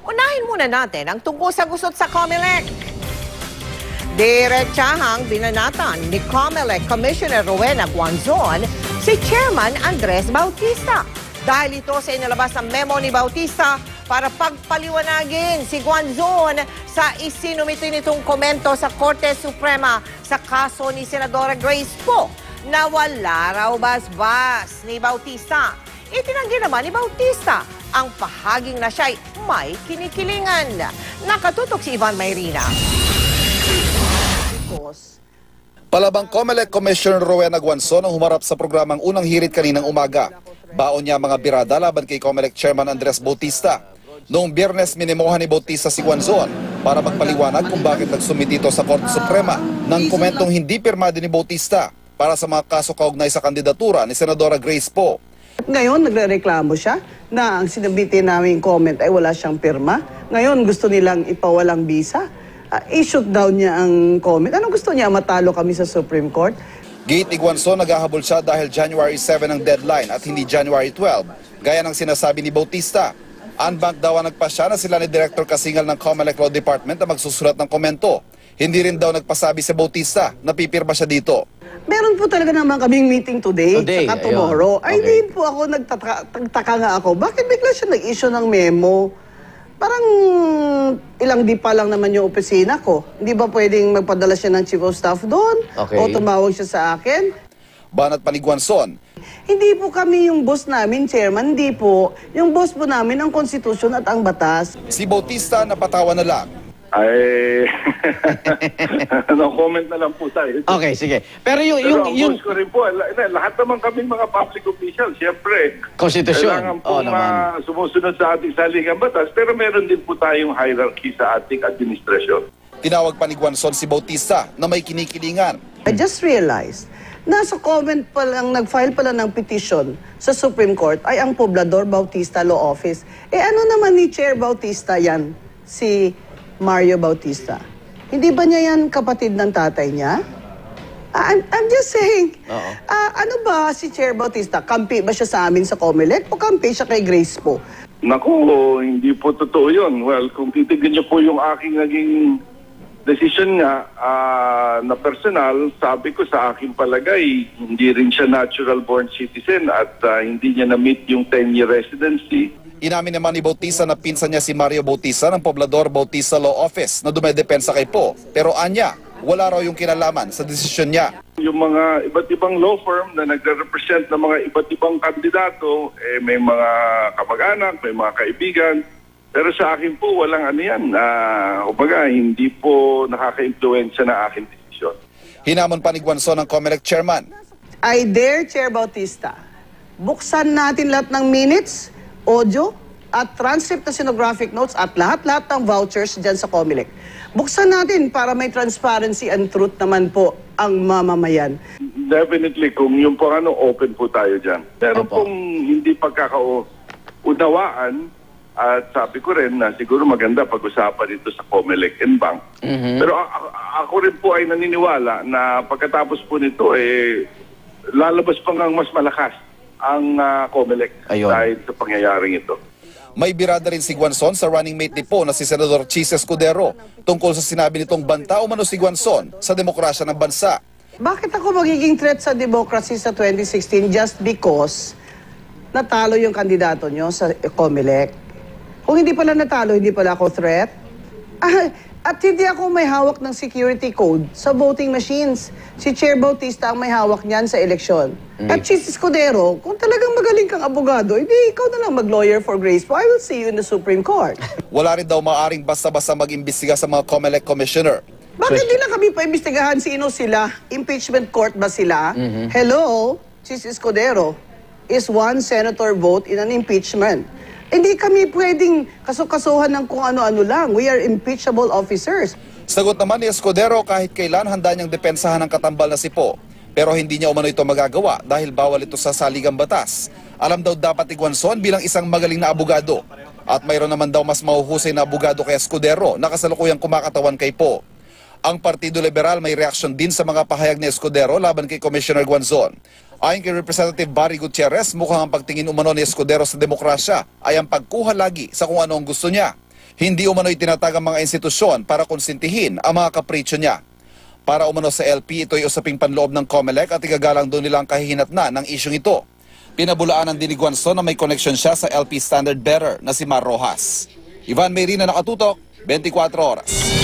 Unahin muna natin ang tungkol sa gusot sa COMELEC. Diretsahang binanatan ni COMELEC Commissioner Rowena Guanzon si Chairman Andres Bautista. Dahil ito sa inilabas ng memo ni Bautista para pagpaliwanagin si Guanzon sa isinumiti nitong komento sa Korte Suprema sa kaso ni Senadora Grace Poe na wala raw basbas ni Bautista. Itinanggi naman ni Bautista ang pahaging na siya'y may kinikilingan. Nakatutok si Ivan Mayrina. Palabang COMELEC Commissioner Rowena Guanzon ang humarap sa programang Unang Hirit kaninang umaga. Baon niya mga birada laban kay COMELEC Chairman Andres Bautista. Noong Biyernes, minimohan ni Bautista si Guanzon para magpaliwanag kung bakit nagsumiti ito sa Korte Suprema ng komentong hindi pirmado ni Bautista para sa mga kaso kaugnay sa kandidatura ni Senadora Grace Poe. Ngayon, nagrereklamo siya na ang sinabitin naming comment ay wala siyang pirma. Ngayon, gusto nilang ipawalang bisa. I-shoot down niya ang comment. Anong gusto niya? Matalo kami sa Supreme Court? Gate ni Guanzon, naghahabol siya dahil January 7 ang deadline at hindi January 12. Gaya ng sinasabi ni Bautista. Unbank daw ang nagpasya na sila ni Director Kasingal ng COMELEC Law Department na magsusulat ng komento. Hindi rin daw nagpasabi si Bautista na pipirma siya dito. Meron po talaga naman kaming meeting today saka tomorrow. Ay, hindi po ako nagtataka nga ako. Bakit bigla siya nag-issue ng memo? Parang ilang di pa lang naman yung opisina ko. Hindi ba pwedeng magpadala siya ng chief of staff doon? O tumawag siya sa akin? Banat pa ni Guanzon. Hindi po kami yung boss namin, Chairman. Hindi po. Yung boss po namin ang konstitusyon at ang batas. Si Bautista napatawa na lang. Ay, no comment na lang po tayo. Okay, sige. Pero yung ko rin po, lahat naman kami mga public officials, siyempre. Konstitusyon. Kailangan po sumusunod sa ating saligang batas, pero meron din po tayong hierarchy sa ating administrasyon. Tinawag pa ni Guanzon si Bautista na may kinikilingan. I just realized, nasa comment pa lang, nag-file pala ng petition sa Supreme Court ay ang Poblador Bautista Law Office. Ano naman ni Chair Bautista yan? Si Mario Bautista. Hindi ba niya yan kapatid ng tatay niya? I'm just saying, ano ba si Chair Bautista? Kampi ba siya sa amin sa COMELEC o kampi siya kay Grace Poe? Naku, hindi po totoo yun. Well, kung titignan niyo po yung aking naging decision nga na personal, sabi ko sa aking palagay, hindi rin siya natural born citizen at hindi niya na-meet yung 10-year residency. Inamin naman ni Bautista na pinsan niya si Mario Bautista ng Poblador Bautista Law Office na dumedepensa kay Poe. Pero anya, wala raw yung kinalaman sa desisyon niya. Yung mga iba't ibang law firm na nagre-represent ng mga iba't ibang kandidato, may mga kamag-anak, may mga kaibigan. Pero sa akin po, walang ano yan. Kumbaga, hindi po nakaka-influensya na aking desisyon. Hinamon pa ni Guanzon ang COMELEC chairman. I dare Chair Bautista, buksan natin lahat ng minutes, audio, at transcript na stenographic notes at lahat-lahat ng vouchers dyan sa COMELEC. Buksan natin para may transparency and truth naman po ang mamamayan. Definitely, kung yung po open po tayo dyan. Pero kung hindi pagkakaunawaan, at sabi ko rin na siguro maganda pag-usapan ito sa COMELEC and Bank. Pero ako rin po ay naniniwala na pagkatapos po nito, lalabas pa ngang mas malakas ang COMELEC dahil sa pangyayaring ito. May birada rin si Guanzon sa running mate ni Poe na si Senador Chis Escudero tungkol sa sinabi nitong banta umano si Guanzon sa demokrasya ng bansa. Bakit ako magiging threat sa democracy sa 2016 just because natalo yung kandidato nyo sa COMELEC? Kung hindi pala natalo, hindi pala ako threat? At hindi ako may hawak ng security code sa voting machines. Si Chair Bautista ang may hawak niyan sa eleksyon. At Chis Escudero, kung talagang magaling kang abogado, hindi ikaw na lang mag-lawyer for Grace Poe. I will see you in the Supreme Court. Wala rin daw maaring basta-basta mag-imbestiga sa mga COMELEC commissioner. Bakit di lang kami paimbestigahan sino sila? Impeachment court ba sila? Hello, Chis Escudero. Is one senator vote in an impeachment? Hindi kami pwedeng kasukasuhan ng kung ano-ano lang. We are impeachable officers. Sagot naman ni Escudero kahit kailan handa niyang depensahan ng katambal na si Poe. Pero hindi niya umano ito magagawa dahil bawal ito sa saligang batas. Alam daw dapat ni Guanzon bilang isang magaling na abogado. At mayroon naman daw mas mahuhusay na abogado kay Escudero na kasalukuyang kumakatawan kay Poe. Ang Partido Liberal may reaksyon din sa mga pahayag ni Escudero laban kay Commissioner Guanzon. Ayon kay Representative Barry Gutierrez, mukhang ang pagtingin umano ni Escudero sa demokrasya ay ang pagkuha lagi sa kung ano ang gusto niya. Hindi umano itinatag ang mga institusyon para konsintihin ang mga kapritsyo niya. Para umano sa LP, ito'y usaping panloob ng COMELEC at igagalang doon nilang kahihinatnan ng isyong ito. Pinabulaan ng Dinig Guanzon na may connection siya sa LP standard bearer na si Mar Rojas. Ivan Mayrina, nakatutok, 24 oras.